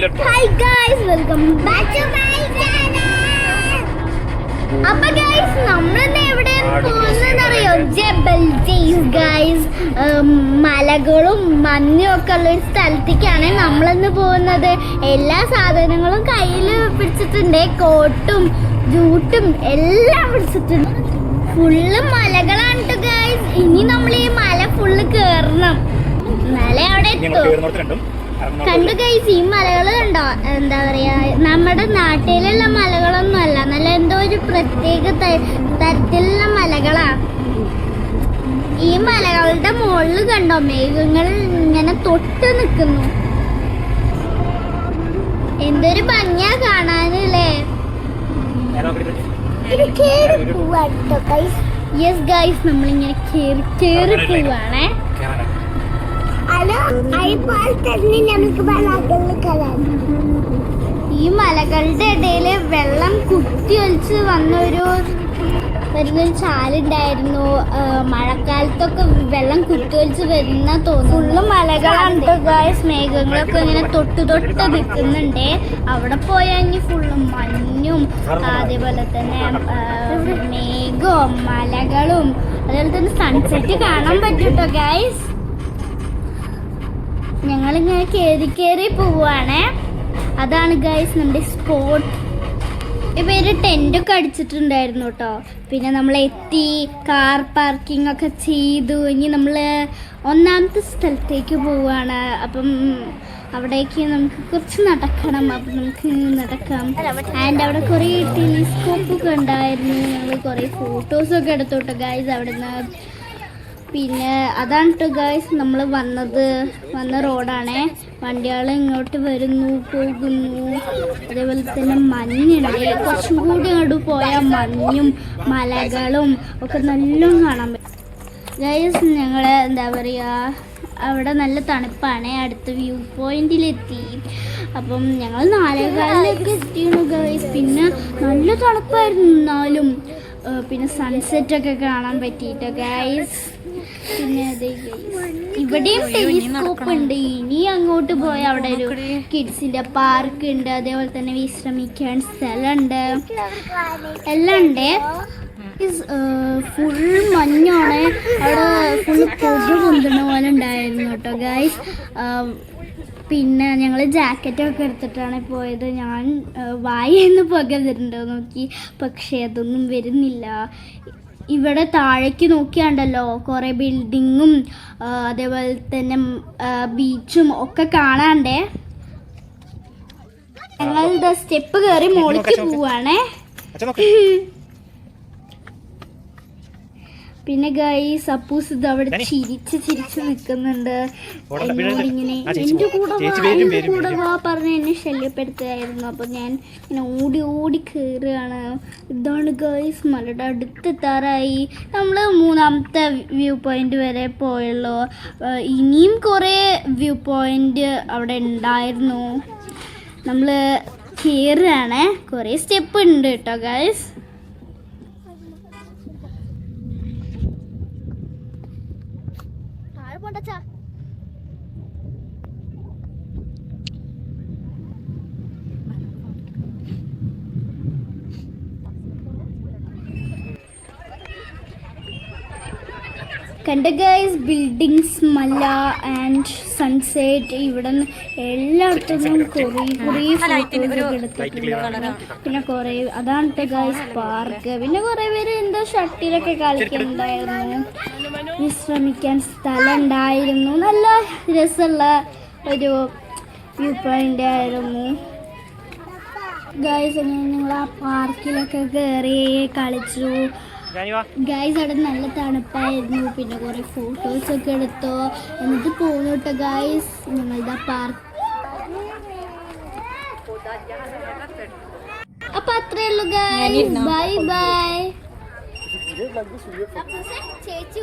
Hi guys, welcome back to my channel. അപ്പൊ guys നമ്മളിന്ന് എവിടെയാണ് പോകുന്നതെന്നറിയോ? ജബൽ ജെയ്സ് ഗൈസ്. മലകളും മഞ്ഞും ഒക്കെ ഉള്ള ഒരു സ്ഥലത്തേക്കാണ് നമ്മളിന്ന് പോകുന്നത്. എല്ലാ സാധനങ്ങളും കയ്യിൽ പിടിച്ചിട്ടുണ്ട്, കോട്ടും ജൂട്ടും എല്ലാം പിടിച്ചിട്ടുണ്ട്. ഫുള്ള് മലകളാണ് ഗൈസ്. ഇനി നമ്മൾ ഈ മല ഫുള്ള് കേറണം. മല അവിടെ എത്തും. കണ്ടു ഗൈസ്, ഈ മലകൾ കണ്ടോ? എന്താ പറയാ, നമ്മുടെ നാട്ടിലുള്ള മലകളൊന്നും അല്ല, നല്ല എന്തോ ഒരു പ്രത്യേക തരത്തിലുള്ള മലകളാണ്. ഈ മലകളുടെ മുകളിൽ കണ്ടോ മേഘങ്ങൾ ഇങ്ങനെ തൊട്ട് നിൽക്കുന്നു. എന്തൊരു ഭംഗിയാ കാണാനല്ലേ. യെസ് ഗൈസ്, നമ്മളിങ്ങനെ കേറി പോവാണേ. ഈ മലകളുടെ ഇടയില് വെള്ളം കുത്തി ഒലിച്ച് വരുന്നൊരു ചാലുണ്ടായിരുന്നു. മഴക്കാലത്തൊക്കെ വെള്ളം കുത്തി ഒലിച്ച് വരുന്ന തോന്നുന്നു. ഫുള്ള് മലകളാണ് ഗൈസ്. മേഘങ്ങളൊക്കെ ഇങ്ങനെ തൊട്ട് നിൽക്കുന്നുണ്ട്. അവിടെ പോയാൽ ഇനി ഫുള്ള് മഞ്ഞും അതേപോലെ തന്നെ മേഘവും മലകളും അതേപോലെ തന്നെ സൺസെറ്റ് കാണാൻ പറ്റൂട്ടോ ഗൈസ്. ഞങ്ങളിങ്ങനെ കേറി പോവാണേ. അതാണ് ഗൈസ് നമ്മുടെ സ്പോട്ട്. ഇവര് ടെൻ്റൊക്കെ അടിച്ചിട്ടുണ്ടായിരുന്നു കേട്ടോ. പിന്നെ നമ്മൾ എത്തി, കാർ പാർക്കിംഗ് ഒക്കെ ചെയ്തു. ഇനി നമ്മൾ ഒന്നാമത്തെ സ്ഥലത്തേക്ക് പോവാണ്. അപ്പം അവിടേക്ക് നമുക്ക് കുറച്ച് നടക്കണം. അപ്പം നമുക്ക് നടക്കാം. ആൻഡ് അവിടെ കുറേ ടെലിസ്കോപ്പൊക്കെ ഉണ്ടായിരുന്നു. ഞങ്ങൾ കുറേ ഫോട്ടോസൊക്കെ എടുത്തു കേട്ടോ ഗൈസ് അവിടെ നിന്ന്. പിന്നെ അതാണ് കേട്ടോ ഗൈസ്, നമ്മൾ വന്ന റോഡാണേ. വണ്ടികൾ ഇങ്ങോട്ട് വരുന്നു പോകുന്നു. അതേപോലെ തന്നെ മഞ്ഞുണ്ട്. കുറച്ചും കൂടി അങ്ങോട്ട് പോയാൽ മഞ്ഞും മലകളും ഒക്കെ നല്ലോണം കാണാൻ പറ്റും ഗൈസ്. ഞങ്ങൾ എന്താ പറയുക, അവിടെ നല്ല തണുപ്പാണ്. അടുത്ത വ്യൂ പോയിന്റിലെത്തി. അപ്പം ഞങ്ങൾ 4:15 എത്തിയിരുന്നു ഗൈസ്. പിന്നെ നല്ല തണുപ്പായിരുന്നു. എന്നാലും പിന്നെ സൺസെറ്റൊക്കെ കാണാൻ പറ്റിയിട്ട് ഗൈസ്. പിന്നെ അതെ ഗൈസ്, ഇവിടെയും ടെലിസ്കോപ്പ് ഉണ്ട്. ഇനി അങ്ങോട്ട് പോയി അവിടെ ഒരു കിഡ്സിന്റെ പാർക്ക് ഉണ്ട്. അതേപോലെ തന്നെ വിശ്രമിക്കാൻ സ്ഥലമുണ്ട്, എല്ലാം ഉണ്ട്. ഫുൾ മഞ്ഞാണ് അവിടെ. ഫുൾ പൊടി പൊന്തുന്ന പോലെ ഉണ്ടായിരുന്നു കേട്ടോ ഗൈസ്. പിന്നെ ഞങ്ങൾ ജാക്കറ്റൊക്കെ എടുത്തിട്ടാണ് പോയത്. ഞാൻ വായെന്ന് പുക വരുന്നുണ്ടോ നോക്കി, പക്ഷേ അതൊന്നും വരുന്നില്ല. ഇവിടെ താഴേക്ക് നോക്കിയാണ്ടല്ലോ കുറേ ബിൽഡിങ്ങും അതേപോലെ തന്നെ ബീച്ചും ഒക്കെ കാണാണ്ടേ. ഞങ്ങൾ സ്റ്റെപ്പ് കയറി മുകളിലേക്ക് പോവാണേ. പിന്നെ ഗൈസ് അപ്പൂസ് ഇത് അവിടെ ചിരിച്ച് നിൽക്കുന്നുണ്ട്. എന്നോടിങ്ങനെ എൻ്റെ കൂടെ വാ പറഞ്ഞ് എന്നെ ശല്യപ്പെടുത്തുകയായിരുന്നു. അപ്പം ഞാൻ ഇങ്ങനെ ഓടി കയറുകയാണ്. ഇതാണ് ഗൈസ്, മലയുടെ അടുത്തെത്താറായി. നമ്മൾ 3ാമത്തെ വ്യൂ പോയിന്റ് വരെ പോയുള്ളൂ. ഇനിയും കുറേ വ്യൂ പോയിന്റ് അവിടെ ഉണ്ടായിരുന്നു. നമ്മൾ കയറുകയാണ്. കുറേ സ്റ്റെപ്പ് ഉണ്ട് കേട്ടോ ഗൈസ്. കണ്ട ഗൈസ്, ബിൽഡിങ്സ്, മല ആൻഡ് സൺസെറ്റ്. ഇവിടെ നിന്ന് എല്ലായിടത്തും കുറേ ഫോട്ടോസൊക്കെ എടുത്തിട്ടുണ്ട്. പിന്നെ കുറേ അതാണ് ഗൈസ് പാർക്ക്. പിന്നെ കുറേ പേര് എന്തോ ഷട്ടിലൊക്കെ കളിക്കുന്നുണ്ടായിരുന്നു. വിശ്രമിക്കാൻ സ്ഥലം ഉണ്ടായിരുന്നു. നല്ല രസമുള്ള ഒരു വ്യൂ പോയിന്റ് ആയിരുന്നു ഗൈസ്. അങ്ങനെ ഞങ്ങൾ ആ പാർക്കിലൊക്കെ കയറി കളിച്ചു ഗൈസ്. അവിടെ നല്ല തണുപ്പായിരുന്നു. പിന്നെ കുറേ ഫോട്ടോസൊക്കെ എടുത്തു. എന്നിട്ട് പോകുന്നു കേട്ടോ ഗൈസ് ഞങ്ങളുടെ പാർക്ക്. അപ്പൊ അത്രേ ഉള്ളൂ ഗൈസ്. Bye bye. ചേച്ചി